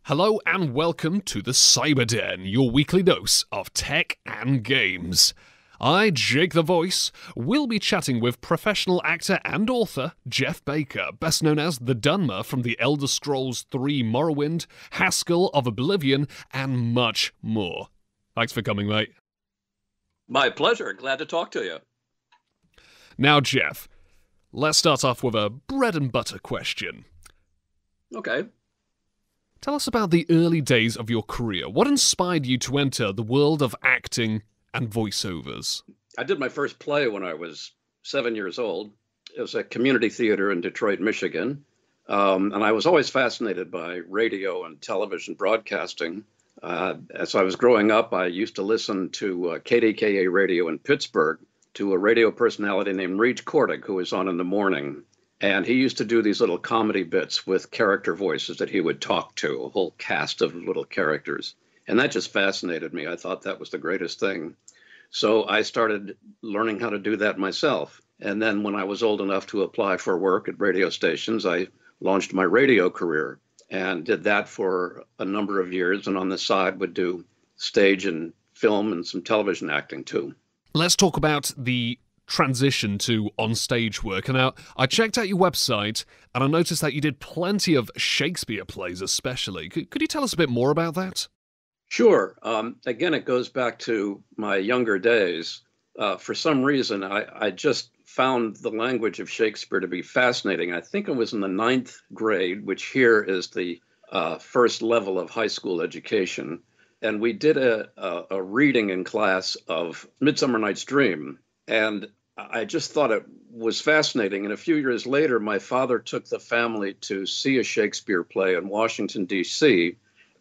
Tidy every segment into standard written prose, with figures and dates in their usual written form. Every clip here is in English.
Hello and welcome to the Cyber Den, your weekly dose of tech and games. I, Jake the Voice, will be chatting with professional actor and author Jeff Baker, best known as the Dunmer from the Elderscrolls V Morrowind, Haskell of Oblivion, and much more. Thanks for coming, mate. My pleasure. Glad to talk to you. Now, Jeff, let's start off with a bread and butter question. Okay. Tell us about the early days of your career. What inspired you to enter the world of acting and voiceovers? I did my first play when I was 7 years old. It was a community theater in Detroit, Michigan. And I was always fascinated by radio and television broadcasting. As I was growing up, I used to listen to KDKA radio in Pittsburgh to a radio personality named Reach Cordick, who was on in the morning. And he used to do these little comedy bits with character voices that he would talk to, a whole cast of little characters. And that just fascinated me. I thought that was the greatest thing. So I started learning how to do that myself. And then when I was old enough to apply for work at radio stations, I launched my radio career and did that for a number of years. And on the side would do stage and film and some television acting too. Let's talk about the transition to on-stage work. And now, I checked out your website, and I noticed that you did plenty of Shakespeare plays especially. Could you tell us a bit more about that? Sure. Again, it goes back to my younger days. For some reason, I just found the language of Shakespeare to be fascinating. I think it was in the 9th grade, which here is the first level of high school education. And we did a reading in class of Midsummer Night's Dream. And I just thought it was fascinating. And a few years later, my father took the family to see a Shakespeare play in Washington, D.C.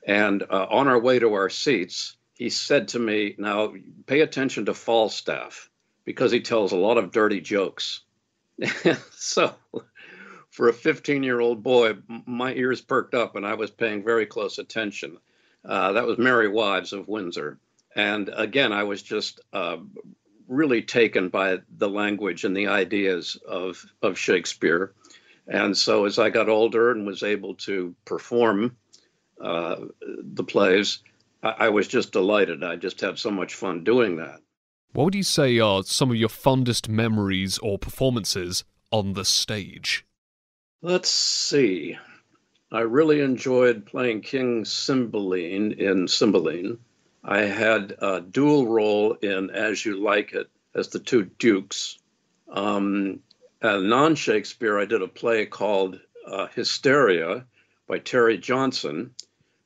And on our way to our seats, he said to me, "Now, pay attention to Falstaff, because he tells a lot of dirty jokes." So for a 15-year-old boy, my ears perked up and I was paying very close attention. That was Merry Wives of Windsor. And again, I was just really taken by the language and the ideas of Shakespeare. And so as I got older and was able to perform the plays, I was just delighted. I just had so much fun doing that. What would you say are some of your fondest memories or performances on the stage? Let's see. I really enjoyed playing King Cymbeline in Cymbeline. I had a dual role in As You Like It as the two dukes. Non-Shakespeare, I did a play called Hysteria by Terry Johnson,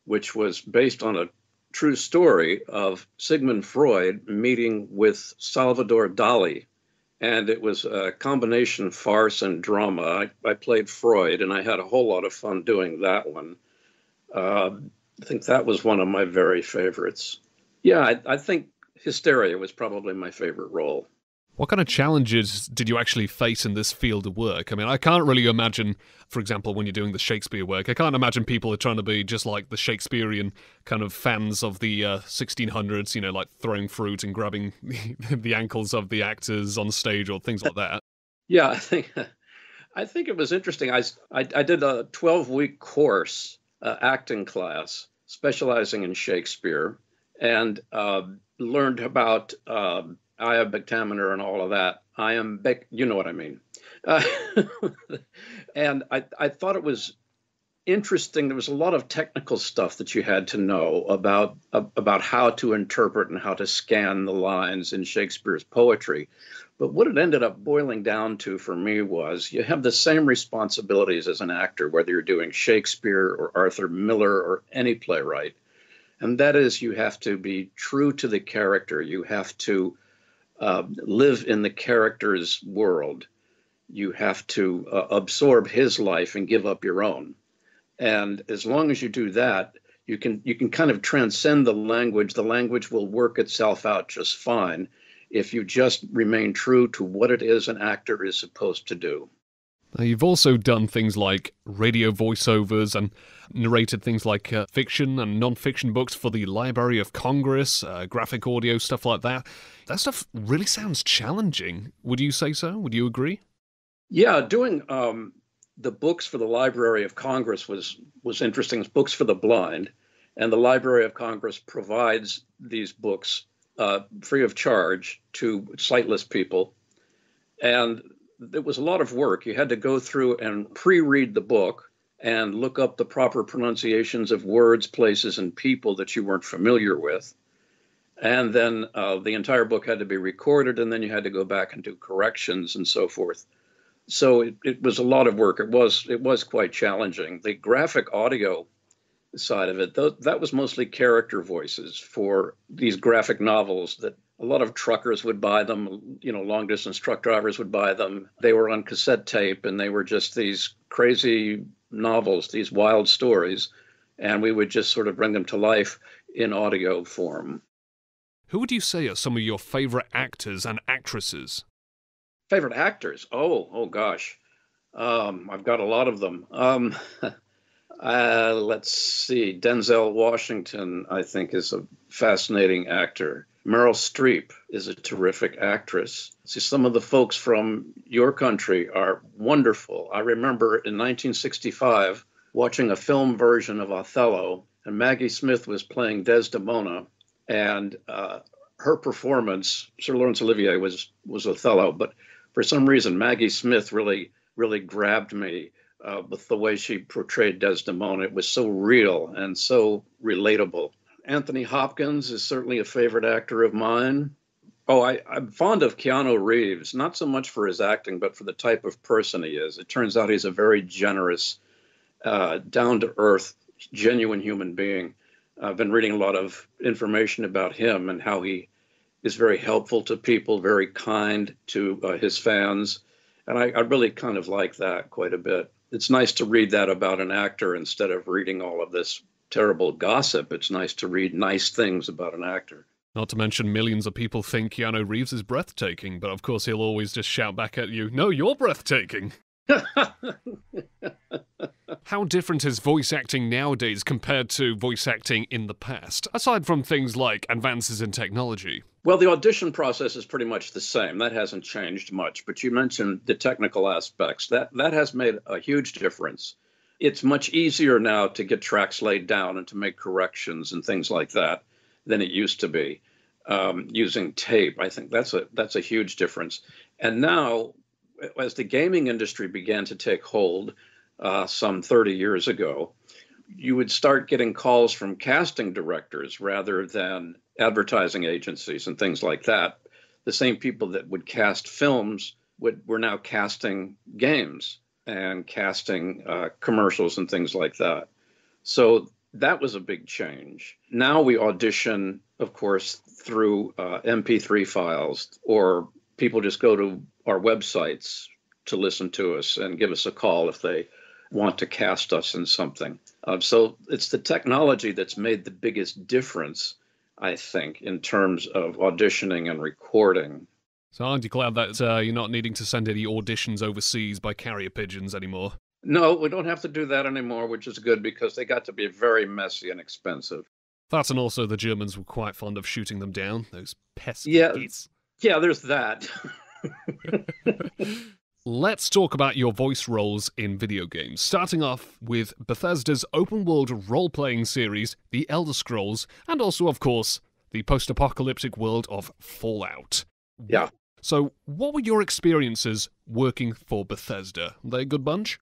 which was based on a true story of Sigmund Freud meeting with Salvador Dali. And it was a combination farce and drama. I played Freud, and I had a whole lot of fun doing that one. I think that was one of my very favorites. Yeah, I think Hysteria was probably my favorite role. What kind of challenges did you actually face in this field of work? I mean, I can't really imagine, for example, when you're doing the Shakespeare work, I can't imagine people are trying to be just like the Shakespearean kind of fans of the 1600s, you know, like throwing fruit and grabbing the ankles of the actors on stage or things like that. Yeah, I think it was interesting. I did a 12-week course, acting class, specializing in Shakespeare, and learned about iambic-pentameter and all of that. You know what I mean. And I thought it was interesting. There was a lot of technical stuff that you had to know about how to interpret and how to scan the lines in Shakespeare's poetry. But what it ended up boiling down to for me was you have the same responsibilities as an actor, whether you're doing Shakespeare or Arthur Miller or any playwright. And that is, you have to be true to the character. You have to live in the character's world. You have to absorb his life and give up your own. And as long as you do that, you can kind of transcend the language. The language will work itself out just fine if you just remain true to what it is an actor is supposed to do. Now, you've also done things like radio voiceovers and narrated things like fiction and non-fiction books for the Library of Congress, graphic audio, stuff like that. That stuff really sounds challenging. Would you say so? Would you agree? Yeah, doing the books for the Library of Congress was interesting. It's books for the blind, and the Library of Congress provides these books free of charge to sightless people. And it was a lot of work. You had to go through and pre-read the book and look up the proper pronunciations of words, places, and people that you weren't familiar with. And then the entire book had to be recorded, and then you had to go back and do corrections and so forth. So it was a lot of work. It was quite challenging. The graphic audio side of it, that was mostly character voices for these graphic novels that a lot of truckers would buy them, long distance truck drivers would buy them. They were on cassette tape, and they were just these crazy novels, these wild stories, and we would just sort of bring them to life in audio form. Who would you say are some of your favorite actors and actresses? Favorite actors? Oh gosh. I've got a lot of them. Let's see. Denzel Washington, I think, is a fascinating actor. Meryl Streep is a terrific actress. See, some of the folks from your country are wonderful. I remember in 1965 watching a film version of Othello, and Maggie Smith was playing Desdemona, and her performance, Sir Laurence Olivier was Othello, but for some reason Maggie Smith really grabbed me with the way she portrayed Desdemona. It was so real and so relatable. Anthony Hopkins is certainly a favorite actor of mine. Oh, I'm fond of Keanu Reeves, not so much for his acting, but for the type of person he is. It turns out he's a very generous, down-to-earth, genuine human being. I've been reading a lot of information about him and how he is very helpful to people, very kind to his fans. And I really kind of like that quite a bit. It's nice to read that about an actor instead of reading all of this terrible gossip. It's nice to read nice things about an actor. Not to mention millions of people think Keanu Reeves is breathtaking, but of course he'll always just shout back at you, "No, you're breathtaking." How different is voice acting nowadays compared to voice acting in the past, aside from things like advances in technology? Well, the audition process is pretty much the same. That hasn't changed much. But you mentioned the technical aspects. That has made a huge difference. It's much easier now to get tracks laid down and to make corrections and things like that than it used to be. Using tape, I think that's a huge difference. And now, as the gaming industry began to take hold some 30 years ago, you would start getting calls from casting directors rather than advertising agencies and things like that. The same people that would cast films were now casting games and casting commercials and things like that. So that was a big change. Now we audition, of course, through MP3 files, or people just go to our websites to listen to us and give us a call if they want to cast us in something. So it's the technology that's made the biggest difference, I think, in terms of auditioning and recording. So aren't you glad that you're not needing to send any auditions overseas by carrier pigeons anymore? No, we don't have to do that anymore, which is good because they got to be very messy and expensive. That, and also the Germans were quite fond of shooting them down, those pesky kids. Yeah, there's that. Let's talk about your voice roles in video games, starting off with Bethesda's open-world role-playing series, The Elderscrolls, and also, of course, the post-apocalyptic world of Fallout. Yeah. So, what were your experiences working for Bethesda? Were they a good bunch?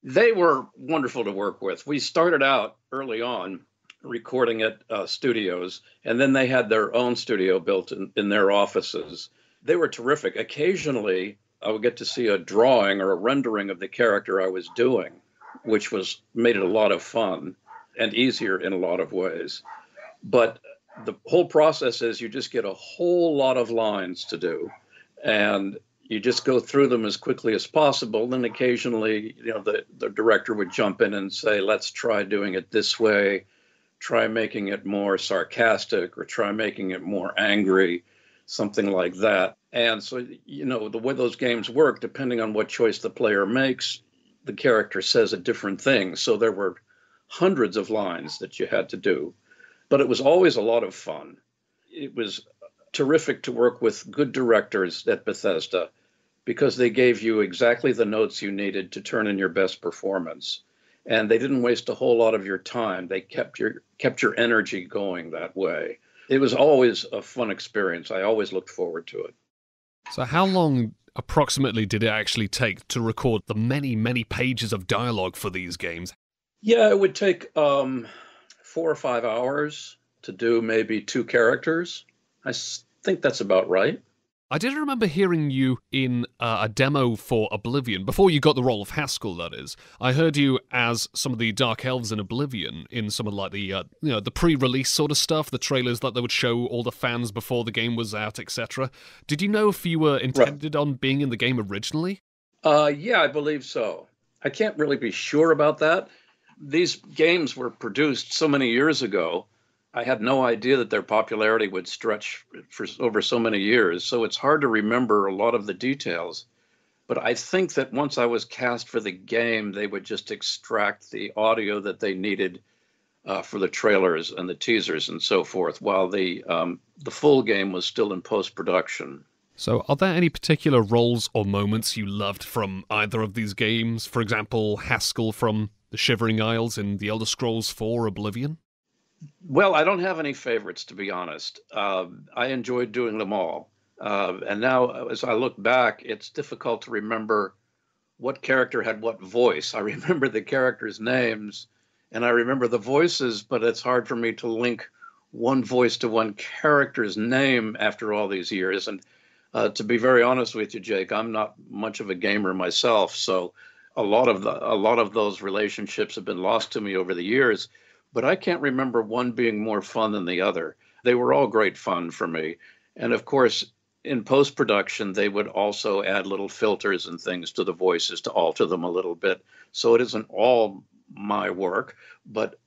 They were wonderful to work with. We started out early on recording at studios, and then they had their own studio built in their offices. They were terrific. Occasionally, I would get to see a drawing or a rendering of the character I was doing, which made it a lot of fun and easier in a lot of ways. But the whole process is you just get a whole lot of lines to do, and you just go through them as quickly as possible. Then occasionally, the director would jump in and say, let's try doing it this way, try making it more sarcastic, or try making it more angry, something like that. And so, the way those games work, depending on what choice the player makes, the character says a different thing. So there were hundreds of lines that you had to do, but it was always a lot of fun. It was terrific to work with good directors at Bethesda because they gave you exactly the notes you needed to turn in your best performance. And they didn't waste a whole lot of your time. They kept your energy going that way. It was always a fun experience. I always looked forward to it. So how long approximately did it actually take to record the many, many pages of dialogue for these games? Yeah, it would take 4 or 5 hours to do maybe 2 characters. Think that's about right. I did remember hearing you in a demo for Oblivion, before you got the role of Haskell, that is. I heard you as some of the Dark Elves in Oblivion, in some of like the the pre-release sort of stuff, the trailers that they would show all the fans before the game was out, etc. Did you know if you were intended on being in the game originally? Yeah, I believe so. I can't really be sure about that. These games were produced so many years ago. I had no idea that their popularity would stretch for over so many years, so it's hard to remember a lot of the details. But I think that once I was cast for the game, they would just extract the audio that they needed for the trailers and the teasers and so forth, while the full game was still in post-production. So are there any particular roles or moments you loved from either of these games? For example, Haskell from the Shivering Isles in the Elderscrolls V Oblivion? Well, I don't have any favorites, to be honest. I enjoyed doing them all. And now, as I look back, it's difficult to remember what character had what voice. I remember the characters' names and I remember the voices, but it's hard for me to link one voice to one character's name after all these years. And to be very honest with you, Jake, I'm not much of a gamer myself, so a lot of those relationships have been lost to me over the years. But I can't remember one being more fun than the other. They were all great fun for me. And of course, in post-production, they would also add little filters and things to the voices to alter them a little bit. So it isn't all my work, but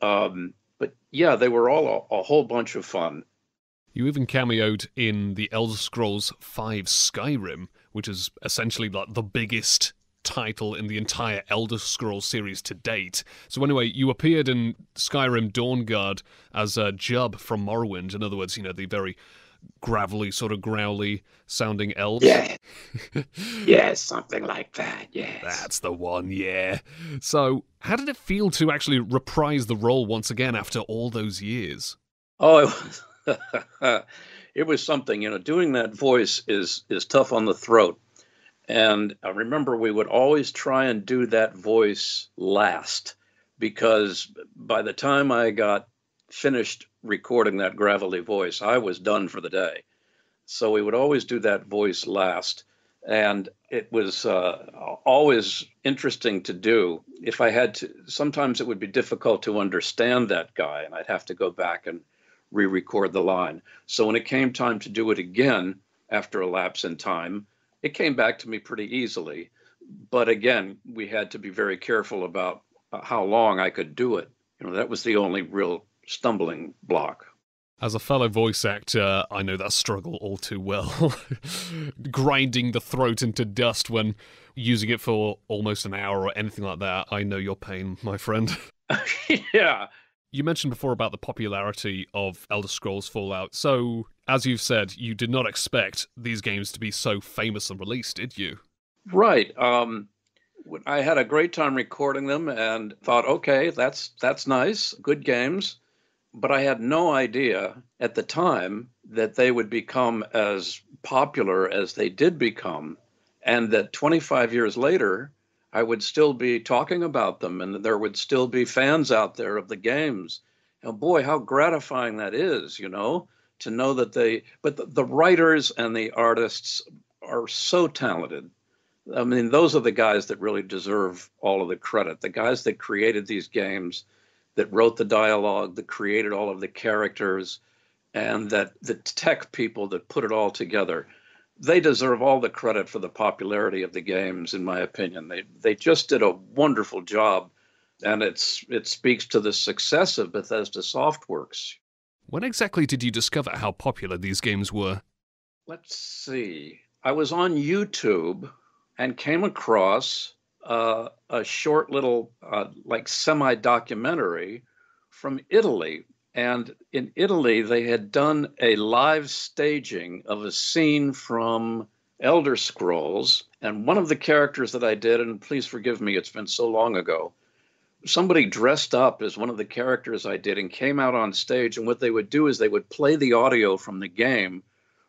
yeah, they were all a whole bunch of fun. You even cameoed in the Elderscrolls V Skyrim, which is essentially like the biggest title in the entire Elder Scrolls series to date. So anyway, you appeared in Skyrim Dawnguard as Jub from Morrowind. In other words, the very gravelly, sort of growly sounding elves. Yeah. Yeah, something like that, yes. That's the one, yeah. So how did it feel to actually reprise the role once again after all those years? Oh, it was something. Doing that voice is tough on the throat. And I remember we would always try and do that voice last, because by the time I got finished recording that gravelly voice, I was done for the day. So we would always do that voice last. And it was always interesting to do. If I had to, sometimes it would be difficult to understand that guy, and I'd have to go back and re-record the line. So when it came time to do it again, after a lapse in time, it came back to me pretty easily. But again, we had to be very careful about how long I could do it. That was the only real stumbling block. As a fellow voice actor, I know that struggle all too well. Grinding the throat into dust when using it for almost an hour or anything like that. I know your pain, my friend. Yeah. You mentioned before about the popularity of Elder Scrolls Fallout. So, as you've said, you did not expect these games to be so famous and released, did you? Right. I had a great time recording them and thought, okay, that's nice, good games. But I had no idea at the time that they would become as popular as they did become, and that 25 years later, I would still be talking about them and there would still be fans out there of the games. And boy, how gratifying that is, to know that but the writers and the artists are so talented. I mean, those are the guys that really deserve all of the credit. The guys that created these games, that wrote the dialogue, that created all of the characters, and that the tech people that put it all together. They deserve all the credit for the popularity of the games, in my opinion. They just did a wonderful job, and it speaks to the success of Bethesda Softworks. When exactly did you discover how popular these games were? Let's see. I was on YouTube and came across a short little semi-documentary from Italy. And in Italy, they had done a live staging of a scene from Elder Scrolls, and one of the characters that I did, and please forgive me, it's been so long ago, somebody dressed up as one of the characters I did and came out on stage, and what they would do is they would play the audio from the game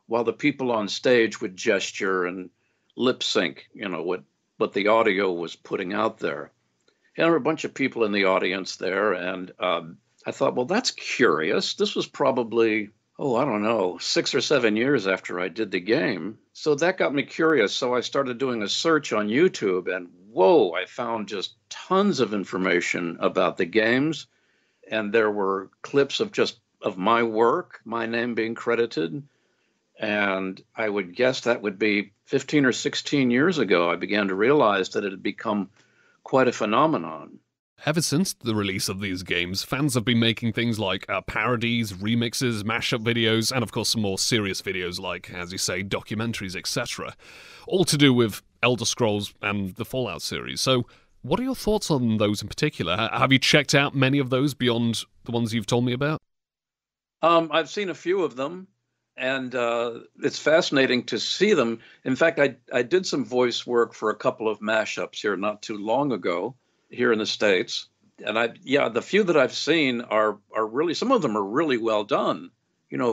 while the people on stage would gesture and lip sync, what the audio was putting out there. And there were a bunch of people in the audience there, and I thought, well, that's curious. This was probably, I don't know, 6 or 7 years after I did the game. So that got me curious. So I started doing a search on YouTube, and whoa, I found just tons of information about the games. And there were clips of my work, my name being credited. And I would guess that would be 15 or 16 years ago, I began to realize that it had become quite a phenomenon. Ever since the release of these games, fans have been making things like parodies, remixes, mashup videos, and of course some more serious videos like, as you say, documentaries, etc. All to do with Elder Scrolls and the Fallout series. So what are your thoughts on those in particular? Have you checked out many of those beyond the ones you've told me about? I've seen a few of them, and it's fascinating to see them. In fact, I did some voice work for a couple of mashups here not too long ago, here in the States. And the few that I've seen are really, some of them are really well done.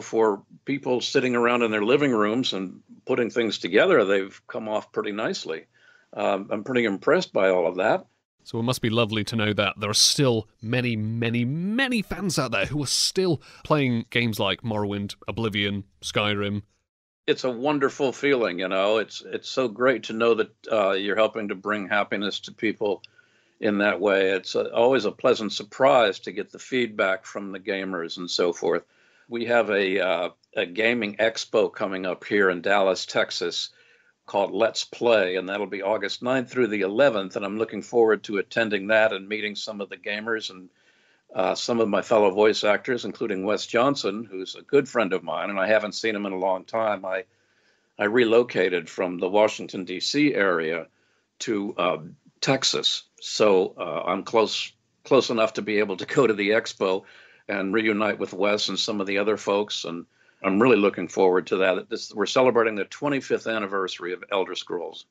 For people sitting around in their living rooms and putting things together, they've come off pretty nicely. I'm pretty impressed by all of that. So it must be lovely to know that there are still many, many, many fans out there who are still playing games like Morrowind, Oblivion, Skyrim. It's a wonderful feeling, It's so great to know that you're helping to bring happiness to people in that way. It's always a pleasant surprise to get the feedback from the gamers and so forth. We have a gaming expo coming up here in Dallas, Texas, called Let's Play, and that'll be August 9th through the 11th, and I'm looking forward to attending that and meeting some of the gamers and some of my fellow voice actors, including Wes Johnson, who's a good friend of mine, and I haven't seen him in a long time. I relocated from the Washington, D.C. area to Texas, so I'm close enough to be able to go to the expo and reunite with Wes and some of the other folks, and I'm really looking forward to that. We're celebrating the 25th anniversary of Elder Scrolls.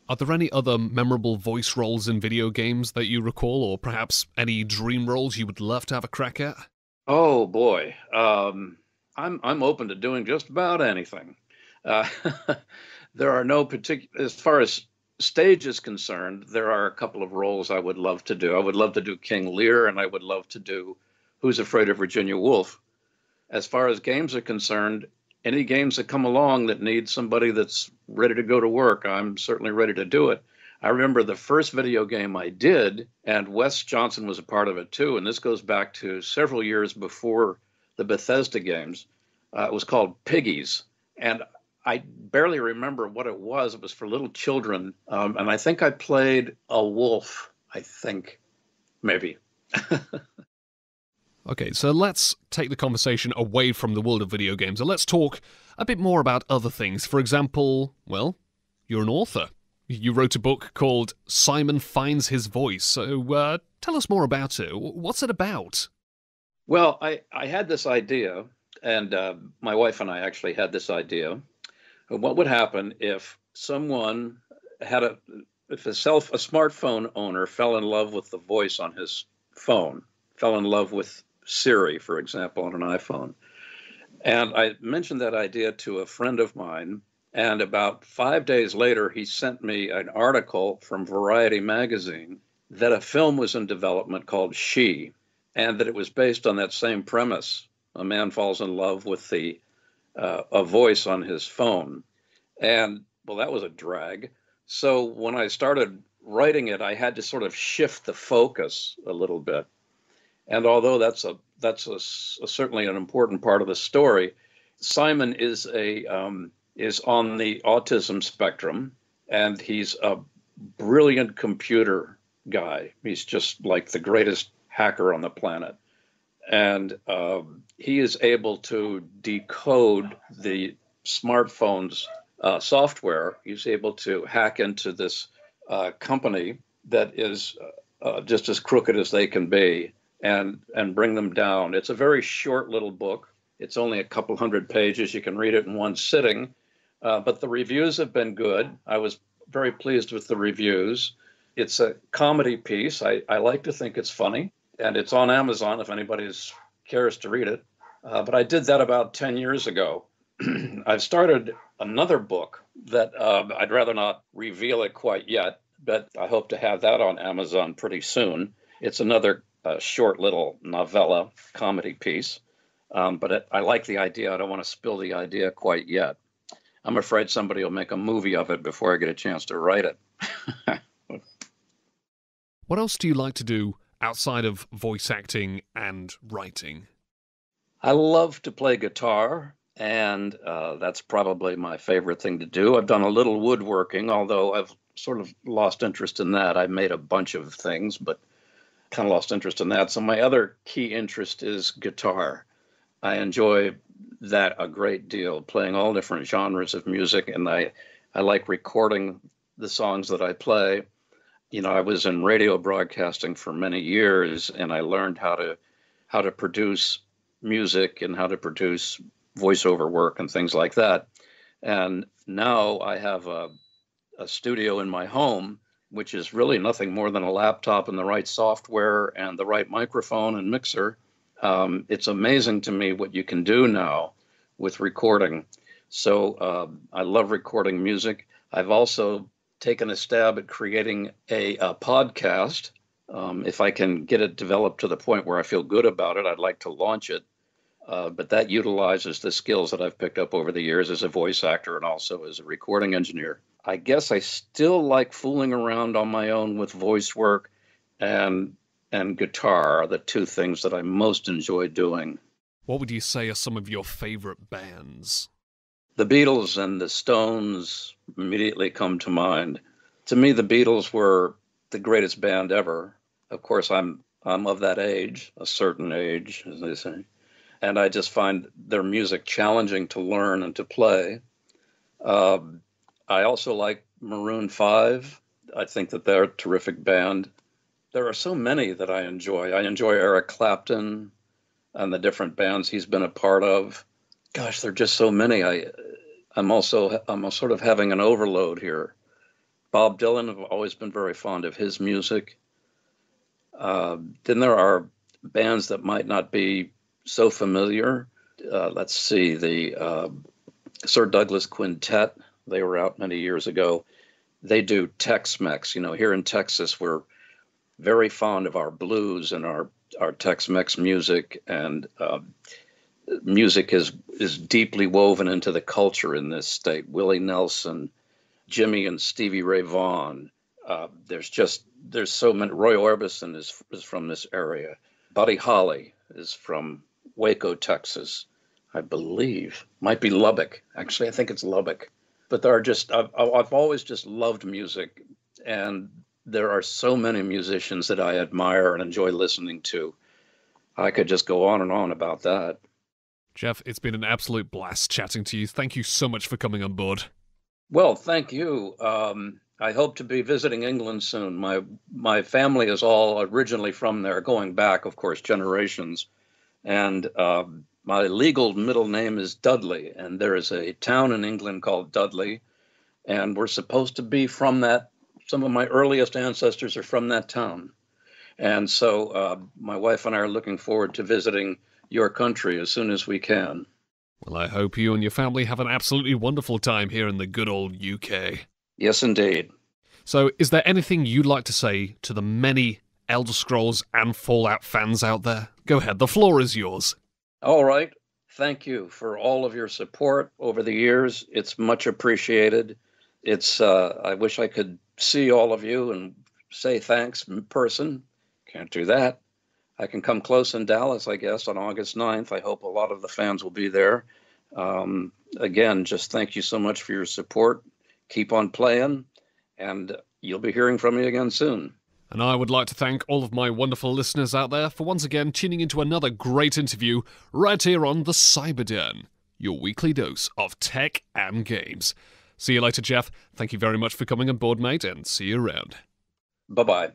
Are there any other memorable voice roles in video games that you recall, or perhaps any dream roles you would love to have a crack at? Oh boy, I'm open to doing just about anything. There are no particular, as far as stage is concerned, there are a couple of roles I would love to do. I would love to do King Lear, and I would love to do Who's Afraid of Virginia Woolf. As far as games are concerned, any games that come along that need somebody that's ready to go to work, I'm certainly ready to do it. I remember the first video game I did, and Wes Johnson was a part of it too, and this goes back to several years before the Bethesda games. It was called Piggies, and I barely remember what it was. It was for little children, and I think I played a wolf, maybe. Okay, so let's take the conversation away from the world of video games and let's talk a bit more about other things. For example, well, you're an author. You wrote a book called Simon Finds His Voice. So tell us more about it. What's it about? Well, I had this idea, and my wife and I actually had this idea. What would happen if someone if a smartphone owner fell in love with the voice on his phone, fell in love with Siri, for example, on an iPhone. And I mentioned that idea to a friend of mine, and about 5 days later, he sent me an article from Variety magazine that a film was in development called She, and that it was based on that same premise. A man falls in love with a voice on his phone. And, well, that was a drag. So when I started writing it, I had to sort of shift the focus a little bit. And although that's certainly an important part of the story, Simon is on the autism spectrum, and he's a brilliant computer guy. He's just like the greatest hacker on the planet, and he is able to decode the smartphone's software. He's able to hack into this company that is just as crooked as they can be, and bring them down. It's a very short little book. It's only a couple hundred pages. You can read it in one sitting. but the reviews have been good. I was very pleased with the reviews. It's a comedy piece. I like to think it's funny, and it's on Amazon if anybody cares to read it. But I did that about 10 years ago. I've started another book that I'd rather not reveal it quite yet, but I hope to have that on Amazon pretty soon. It's another short little novella comedy piece, but I like the idea. I don't want to spill the idea quite yet. I'm afraid somebody will make a movie of it before I get a chance to write it. What else do you like to do outside of voice acting and writing? I love to play guitar, and that's probably my favorite thing to do. I've done a little woodworking, although I've sort of lost interest in that. I made a bunch of things, but kind of lost interest in that. So my other key interest is guitar. I enjoy that a great deal, playing all different genres of music, and I like recording the songs that I play. You know, I was in radio broadcasting for many years, and I learned how to produce music and how to produce voiceover work and things like that. And now I have a studio in my home, which is really nothing more than a laptop and the right software and the right microphone and mixer. It's amazing to me what you can do now with recording. So I love recording music. I've also taken a stab at creating a podcast. If I can get it developed to the point where I feel good about it, I'd like to launch it. But that utilizes the skills that I've picked up over the years as a voice actor and also as a recording engineer. I guess I still like fooling around on my own with voice work and guitar are the two things that I most enjoy doing. What would you say are some of your favorite bands? The Beatles and the Stones immediately come to mind. To me, the Beatles were the greatest band ever. Of course, I'm of that age, a certain age, as they say. And I just find their music challenging to learn and to play. I also like Maroon 5. I think that they're a terrific band. There are so many that I enjoy. I enjoy Eric Clapton and the different bands he's been a part of. Gosh, there are just so many. I'm sort of having an overload here. Bob Dylan, I've always been very fond of his music. Then there are bands that might not be so familiar. Let's see, the Sir Douglas Quintet. They were out many years ago. They do Tex-Mex. You know, here in Texas, we're very fond of our blues and our Tex-Mex music, and music is deeply woven into the culture in this state. Willie Nelson, Jimmy and Stevie Ray Vaughan. There's so many. Roy Orbison is from this area. Buddy Holly is from Waco, Texas, I believe. Might be Lubbock. Actually, I think it's Lubbock. But there are I've always just loved music, and there are so many musicians that I admire and enjoy listening to. I could just go on and on about that. Jeff, it's been an absolute blast chatting to you. Thank you so much for coming on board. Well, thank you. I hope to be visiting England soon. My family is all originally from there, going back, of course, generations. And my legal middle name is Dudley, and there is a town in England called Dudley, and we're supposed to be from that. Some of my earliest ancestors are from that town. And so my wife and I are looking forward to visiting your country as soon as we can. Well, I hope you and your family have an absolutely wonderful time here in the good old UK. Yes, indeed. So, is there anything you'd like to say to the many Elder Scrolls and Fallout fans out there? Go ahead, the floor is yours. All right. Thank you for all of your support over the years. It's much appreciated. I wish I could see all of you and say thanks in person. Can't do that. I can come close in Dallas, I guess, on August 9th. I hope a lot of the fans will be there. Again, just thank you so much for your support. Keep on playing, and you'll be hearing from me again soon. And I would like to thank all of my wonderful listeners out there for once again tuning into another great interview right here on the Cyberden, your weekly dose of tech and games. See you later, Jeff. Thank you very much for coming on board, mate, and see you around. Bye-bye.